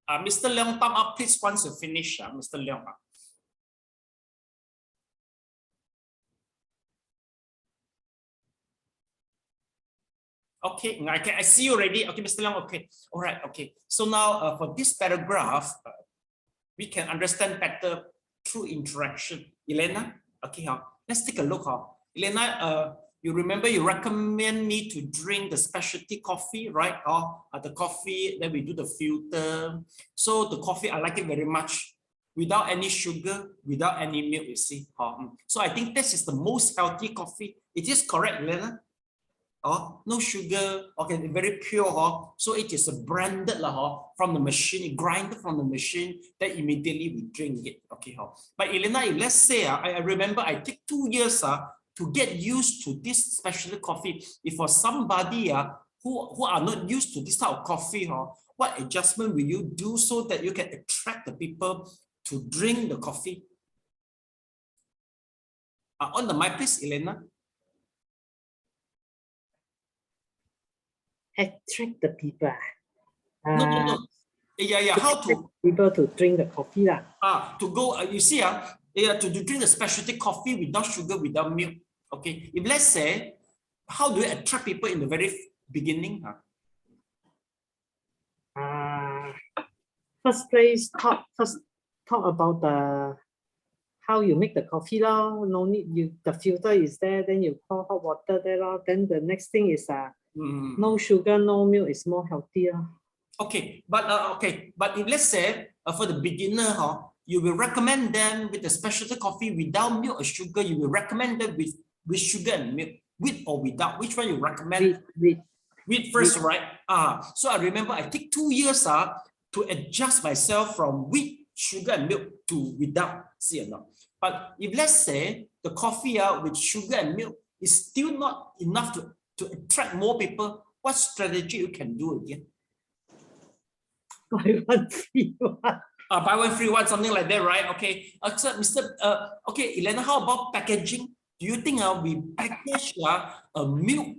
Mr. Leong, thumb up, please, once you finish, Mr. Leong. Okay, I see you already. Okay, Mr. Leong, okay. All right, okay. So now for this paragraph, we can understand better through interaction. Elena, okay, let's take a look. Elena, you remember you recommend me to drink the specialty coffee, right? The coffee, then we do the filter. So the coffee, I like it very much. Without any sugar, without any milk, you see. So I think this is the most healthy coffee. It is correct, Elena? No sugar, okay, very pure. So it is branded from the machine, grinded from the machine, then immediately we drink it. Okay, but Elena, let's say I remember I take 2 years to get used to this specialty coffee. If for somebody who are not used to this type of coffee, what adjustment will you do so that you can attract the people to drink the coffee? On the mic, please, Elena. Attract the people. No. Yeah. How to people to drink the coffee lah? To go. You see, to drink the specialty coffee without sugar, without milk. Okay. If let's say, how do you attract people in the very beginning? First talk about the how you make the coffee lah. No need the filter is there. Then you pour hot water there lah. Then the next thing is no sugar, no milk is more healthier. Okay, but if let's say for the beginner, you will recommend them with the specialty coffee without milk or sugar. You will recommend them with sugar and milk, with or without. Which one you recommend? With first, right? So I remember I take 2 years to adjust myself from with sugar and milk to without. See or not? But if let's say the coffee with sugar and milk is still not enough to attract more people, what strategy you can do again? Buy one free one. Buy one free one, something like that, right? Okay. So okay, Elena, how about packaging? Do you think we package a milk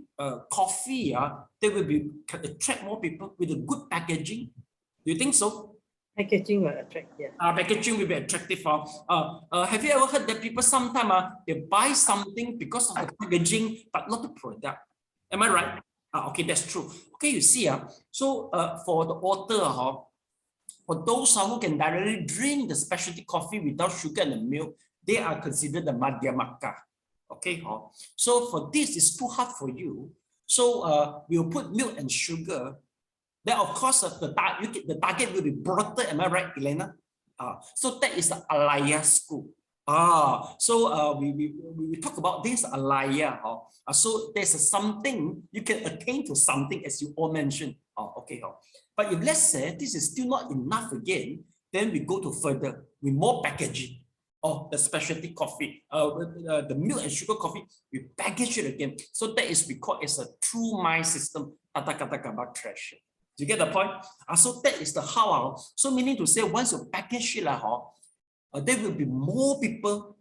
coffee that will can attract more people with a good packaging? Do you think so? Packaging will attract, yeah. Packaging will be attractive. Have you ever heard that people sometimes they buy something because of the packaging, but not the product? Am I right? Okay, that's true. Okay, you see, so for the author, for those who can directly drink the specialty coffee without sugar and milk, they are considered the Madhyamaka. Okay, so for this, it's too hard for you. So we'll put milk and sugar. Then of course, the target will be broader. Am I right, Elena? So that is the Alaya school. So we talk about this Alaya. So there's something you can attain to something, as you all mentioned. Okay. But if let's say this is still not enough again, then we go to further with more packaging of the specialty coffee, the milk and sugar coffee. We package it again. So that is we call as a true mind system. Treasure. Do you get the point? So that is the how. So meaning to say, once you package it, there will be more people.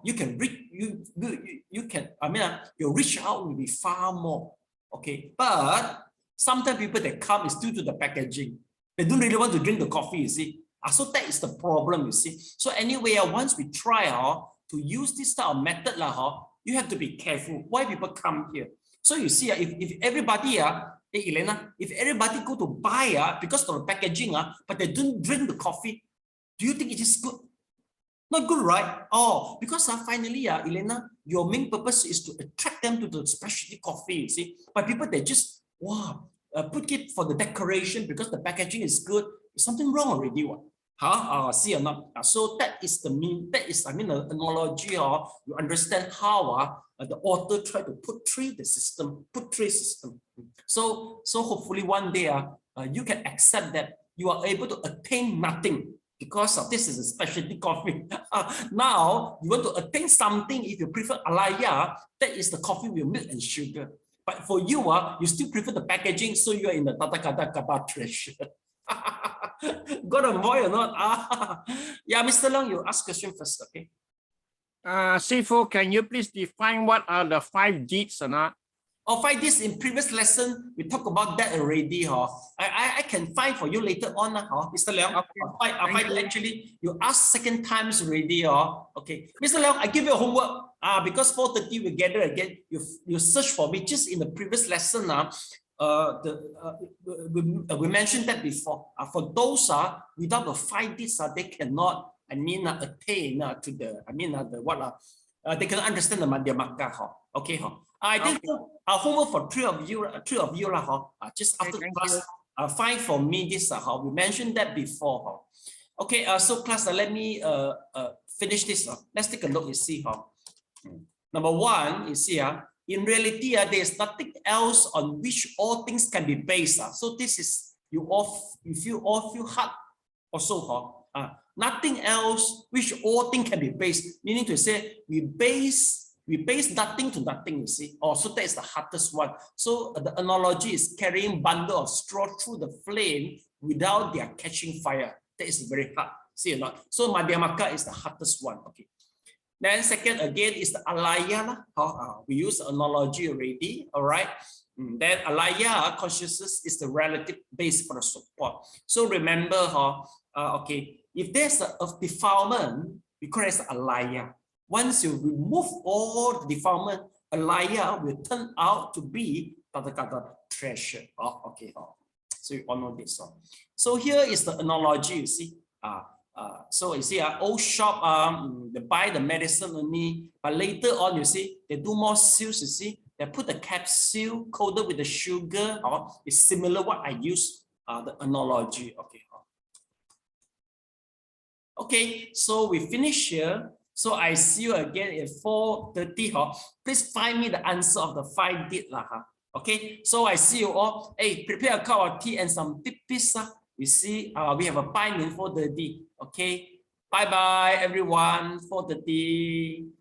You can reach. You can. I mean, your reach out will be far more. Okay, but sometimes people that come is due to the packaging. They don't really want to drink the coffee. You see. So that is the problem. You see. So anyway, once we try to use this type of method, you have to be careful. Why people come here? So you see, if everybody hey Elena, if everybody go to buy because of the packaging, but they don't drink the coffee, do you think it is good? Not good, right? Because finally, Elena, your main purpose is to attract them to the specialty coffee, you see. But people, they just, put it for the decoration because the packaging is good. There's something wrong already, what? See or not? So that is the analogy, you understand how the author tried to portray the system, So hopefully one day you can accept that you are able to attain nothing because of this is a specialty coffee. Now you want to attain something. If you prefer Alaya, that is the coffee with milk and sugar. But for you, you still prefer the packaging, so you are in the Tathagata treasure. Got a boy or not? Yeah, Mr. Long, you ask question first, okay? Sifu, can you please define what are the 5 deeds or not? Or 5 deeds in previous lesson, we talked about that already. I can find for you later on, Mr. Leong. Okay. Actually, you asked second times already. Okay, Mr. Leong, I give you a homework. Because 4:30 we gather again. You search for me just in the previous lesson. We mentioned that before. For those without the 5 deeds, they cannot. Attain to the. They cannot understand the Madhyamaka. Okay. I think our homework for three of you just after the class, find for me this we mentioned that before. Okay, so class, let me finish this. Let's take a look. You see number 1, you see in reality there is nothing else on which all things can be based. So this is you feel hard also. Nothing else which all things can be based, meaning to say we base nothing to nothing, you see. So that is the hardest one. So the analogy is carrying bundle of straw through the flame without their catching fire. That is very hard, see or not? So Madhyamaka is the hardest one. Okay. Then second again is the alaya. We use the analogy already. All right. Then alaya consciousness is the relative base for the support. So remember, okay, if there's a defilement, we call it as alaya. Once you remove all the defilement, alaya will turn out to be treasure. Okay. So you all know this. So here is the analogy. You see. So you see, old shop, they buy the medicine only, but later on, you see, they do more sales. You see, they put the capsule coated with the sugar. It's similar what I use the analogy. Okay. Okay, so we finish here. So I see you again at 4:30. Please find me the answer of the 5 deeds. Okay, so I see you all. Hey, prepare a cup of tea and some tipis. We see we have a pie in 4:30. Okay, bye bye everyone. 4:30.